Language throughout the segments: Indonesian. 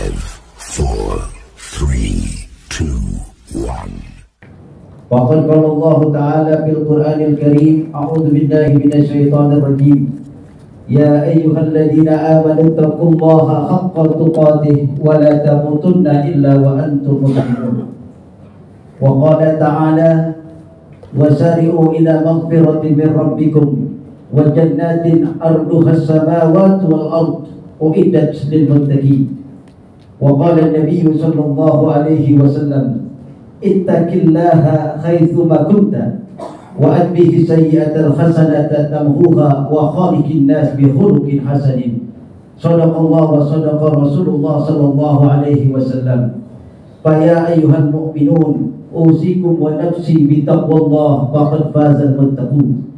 5, 4, 3, 2, 1. Waqad qala Allah Ta'ala fil Qur'anil Karim, a'udzu billahi minasyaitonir rajim. Ya ayyuhalladzina amanu taqullaha haqqa tuqatih wa la tamutunna illa wa antum muslimun. Wa qala ta'ala wasari'u ila maghfiratin min rabbikum wa jannatin arduha as-samawati wal ard uiddat lil muttaqin. Wa qala an-nabiy sallallahu alaihi wasallam ittaqillaha haitsuma kunta wa atbihi sayyi'atal hasanata tamhuha wa khaliqin nas bi khuluqin hasanin. Shadaqallahu wa shadaqa Rasulullah sallallahu alaihi wasallam. Fa ya ayyuhal mu'minun usikum wa nafsi bi taqwallah faqad fazal muttaqun.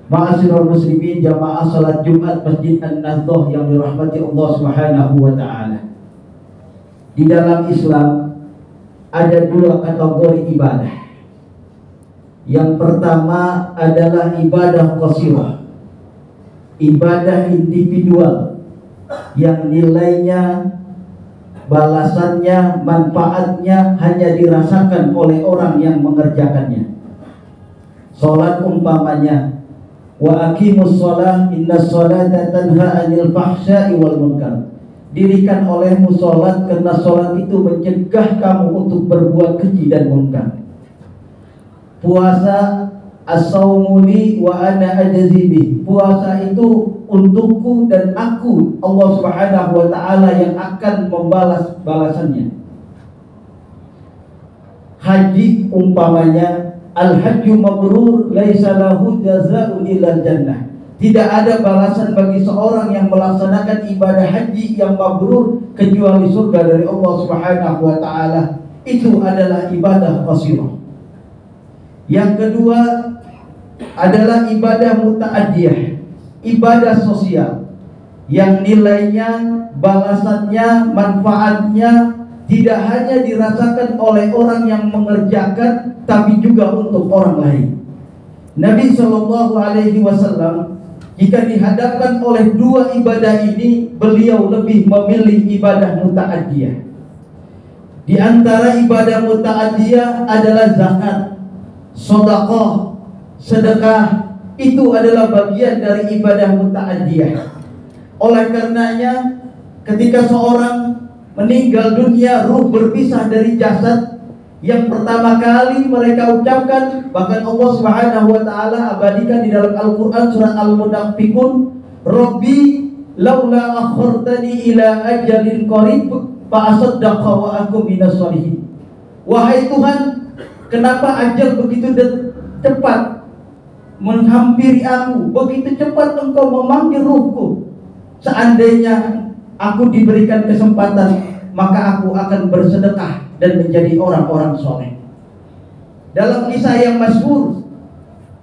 Ma'asyiral muslimin, jamaah salat Jumat Masjid An-Nahdhah yang dirahmati Allah Subhanahu wa taala. Di dalam Islam ada dua kategori ibadah. Yang pertama adalah ibadah qasirah, ibadah individual yang nilainya, balasannya, manfaatnya hanya dirasakan oleh orang yang mengerjakannya. Salat umpamanya, wa aqimus shalah innas sholata tanha 'anil fahsya'i wal munkar. Dirikan olehmu salat karena salat itu mencegah kamu untuk berbuat keji dan munkar. Puasa as-saumu li wa ana ajzi bih. Puasa itu untukku dan aku, Allah Subhanahu wa taala yang akan membalas balasannya. Haji umpamanya, al-hajju mabrur laisa lahu jazaa'un illa jannah. Tidak ada balasan bagi seorang yang melaksanakan ibadah haji yang mabrur kecuali surga dari Allah Subhanahu wa taala. Itu adalah ibadah qasirah. Yang kedua adalah ibadah muta'addiyah, ibadah sosial yang nilainya, balasannya, manfaatnya tidak hanya dirasakan oleh orang yang mengerjakan, tapi juga untuk orang lain. Nabi Shallallahu Alaihi Wasallam jika dihadapkan oleh dua ibadah ini, beliau lebih memilih ibadah muta'addiyah. Di antara ibadah muta'addiyah adalah zakat, sedekah. Sedekah itu adalah bagian dari ibadah muta'addiyah. Oleh karenanya, ketika seorang meninggal dunia, ruh berpisah dari jasad, yang pertama kali mereka ucapkan, bahkan Allah Subhanahu wa taala abadikan di dalam Al-Qur'an surat Al-Munafiqun, Rabbi laula akhartani ila ajalin qarib fa asaddaqa wa akum minas sholihin. Wahai Tuhan, kenapa ajal begitu cepat menghampiri aku, begitu cepat engkau memanggil ruhku. Seandainya aku diberikan kesempatan, maka aku akan bersedekah dan menjadi orang-orang soleh. Dalam kisah yang masyhur,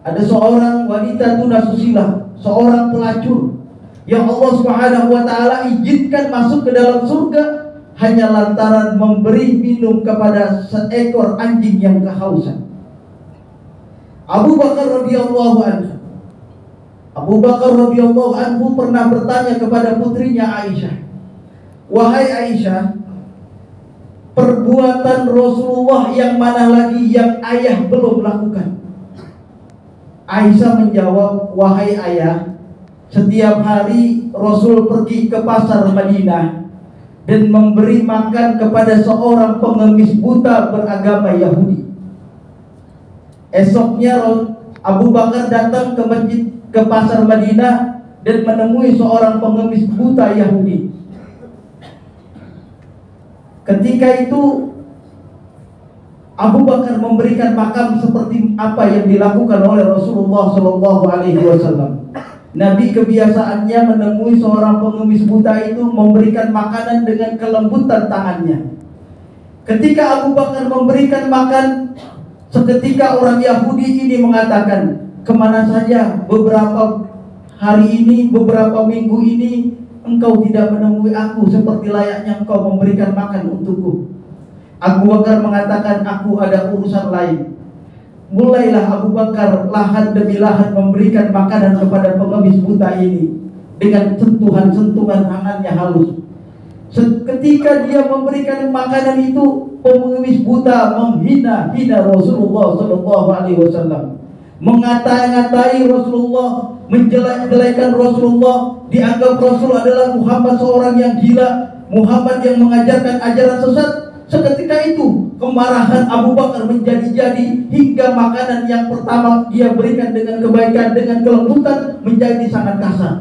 ada seorang wanita tunasusila, seorang pelacur yang Allah Subhanahu wa taala izinkan masuk ke dalam surga hanya lantaran memberi minum kepada seekor anjing yang kehausan. Abu Bakar radhiyallahu anhu pernah bertanya kepada putrinya Aisyah, "Wahai Aisyah, perbuatan Rasulullah yang mana lagi yang ayah belum lakukan?" Aisyah menjawab, "Wahai ayah, setiap hari Rasul pergi ke pasar Madinah dan memberi makan kepada seorang pengemis buta beragama Yahudi. Esoknya Abu Bakar datang ke pasar Madinah dan menemui seorang pengemis buta Yahudi. Ketika itu Abu Bakar memberikan makan seperti apa yang dilakukan oleh Rasulullah Shallallahu Alaihi Wasallam. Nabi kebiasaannya menemui seorang pengemis buta itu memberikan makanan dengan kelembutan tangannya. Ketika Abu Bakar memberikan makan, seketika orang Yahudi ini mengatakan, "Kemana saja beberapa hari ini, beberapa minggu ini engkau tidak menemui aku seperti layaknya engkau memberikan makan untukku?" Abu Bakar mengatakan, "Aku ada urusan lain." Mulailah Abu Bakar lahan demi lahan memberikan makanan kepada pengemis buta ini dengan sentuhan-sentuhan tangannya halus. Ketika dia memberikan makanan itu, pengemis buta menghina Rasulullah Shallallahu Alaihi Wasallam, mengatai-ngatai Rasulullah, menjelek-jelekan Rasulullah, dianggap Rasul adalah Muhammad seorang yang gila, Muhammad yang mengajarkan ajaran sesat. Seketika itu kemarahan Abu Bakar menjadi-jadi, hingga makanan yang pertama dia berikan dengan kebaikan, dengan kelembutan, menjadi sangat kasar.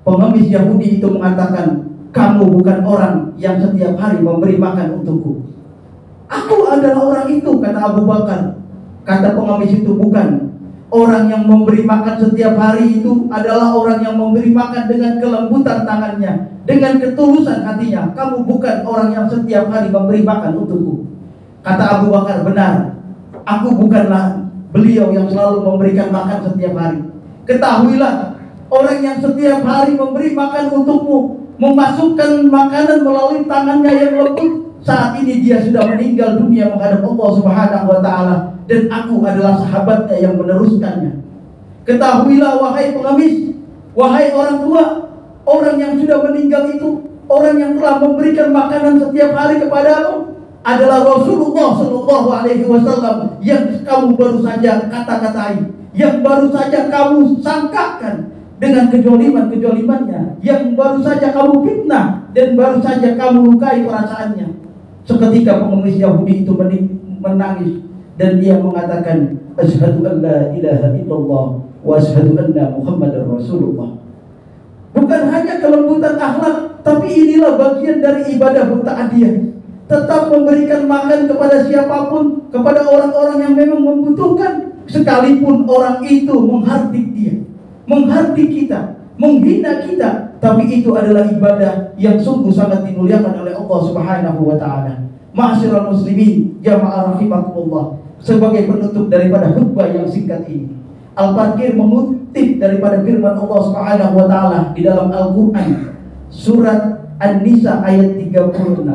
Pengemis Yahudi itu mengatakan, kamu bukan orang yang setiap hari memberi makan untukku. Aku adalah orang itu, kata Abu Bakar. Kata pengemis itu, bukan. Orang yang memberi makan setiap hari itu adalah orang yang memberi makan dengan kelembutan tangannya, dengan ketulusan hatinya. Kamu bukan orang yang setiap hari memberi makan untukku. Kata Abu Bakar, benar. Aku bukanlah beliau yang selalu memberikan makan setiap hari. Ketahuilah, orang yang setiap hari memberi makan untukmu, memasukkan makanan melalui tangannya yang lembut, saat ini dia sudah meninggal dunia menghadap Allah Subhanahu wa Ta'ala, dan aku adalah sahabatnya yang meneruskannya. Ketahuilah wahai pengemis, wahai orang tua, orang yang sudah meninggal itu, orang yang telah memberikan makanan setiap hari kepadamu adalah Rasulullah Shallallahu Alaihi Wasallam, yang kamu baru saja kata-katai, yang baru saja kamu sangkakan dengan kejoliman-kejolimannya, yang baru saja kamu fitnah dan baru saja kamu lukai perasaannya. Seketika pengemis Yahudi itu menangis dan dia mengatakan, asyhadu an la ilaha illallah wa asyhadu anna Muhammadar Rasulullah. Bukan hanya kelembutan akhlak, tapi inilah bagian dari ibadah mutta'adiyah. Tetap memberikan makan kepada siapapun, kepada orang-orang yang memang membutuhkan, sekalipun orang itu menghardik dia, menghardik kita, menghina kita, tapi itu adalah ibadah yang sungguh sangat dimuliakan oleh Allah Subhanahu wa Ta'ala. Ma'asyiral muslimin, jamaah rahimakumullah, sebagai penutup daripada khutbah yang singkat ini, Al-Baqir mengutip daripada firman Allah Subhanahu wa Ta'ala di dalam Al-Qur'an surat An-Nisa ayat 36.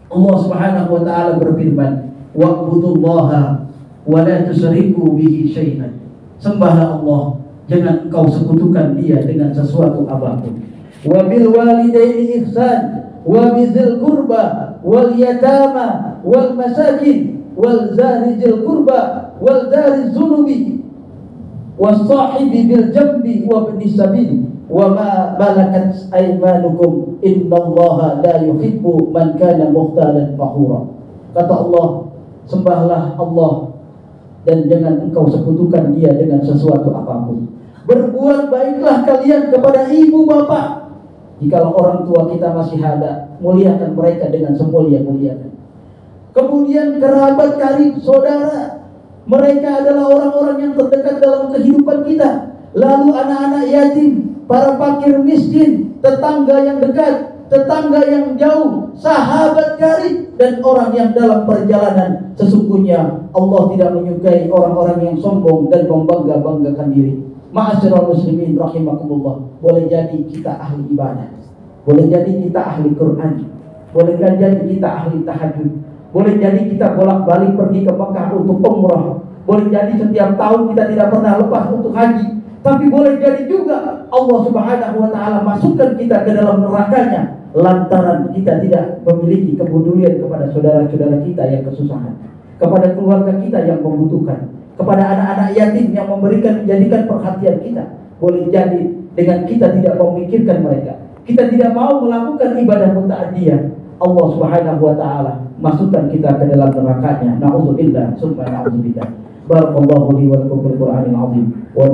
Allah Subhanahu wa Ta'ala berfirman, wa'budullaha wa la tusyriku bihi syai'an. Sembahlah Allah, jangan engkau sekutukan dia dengan sesuatu apapun. Wa bil walidaini ihsan wa bizil qurba wal yatama wal masakin wal zarijil qurba wal dariz zunubi was sahibi bil jambi wa ibnis sabil wa ma malakat aymanukum innallaha la yuhibbu man kana mukhtalan fakhura. Kata Allah, sembahlah Allah dan jangan engkau sekutukan dia dengan sesuatu apapun. Berbuat baiklah kalian kepada ibu bapak. Jikalau orang tua kita masih ada, muliakan mereka dengan semulia-mulianya. Kemudian kerabat karib, saudara, mereka adalah orang-orang yang terdekat dalam kehidupan kita. Lalu anak-anak yatim, para fakir miskin, tetangga yang dekat, tetangga yang jauh, sahabat karib, dan orang yang dalam perjalanan. Sesungguhnya Allah tidak menyukai orang-orang yang sombong dan membangga-banggakan diri. Ma'asyiral muslimin rahimakumullah, boleh jadi kita ahli ibadah, boleh jadi kita ahli Quran, boleh jadi kita ahli tahajud, boleh jadi kita bolak-balik pergi ke Mekah untuk umrah, boleh jadi setiap tahun kita tidak pernah lepas untuk haji, tapi boleh jadi juga Allah Subhanahu wa Ta'ala masukkan kita ke dalam nerakanya lantaran kita tidak memiliki kepedulian kepada saudara-saudara kita yang kesusahan, kepada keluarga kita yang membutuhkan, kepada anak-anak yatim yang menjadikan perhatian kita. Boleh jadi dengan kita tidak memikirkan mereka, kita tidak mau melakukan ibadah mutta'adiyah, Allah Subhanahu wa Ta'ala masukkan kita ke dalam nerakanya. Na'udzubillah, summa na'udzubillah. Barakallahu li wa lakum bil Qur'anil azim wa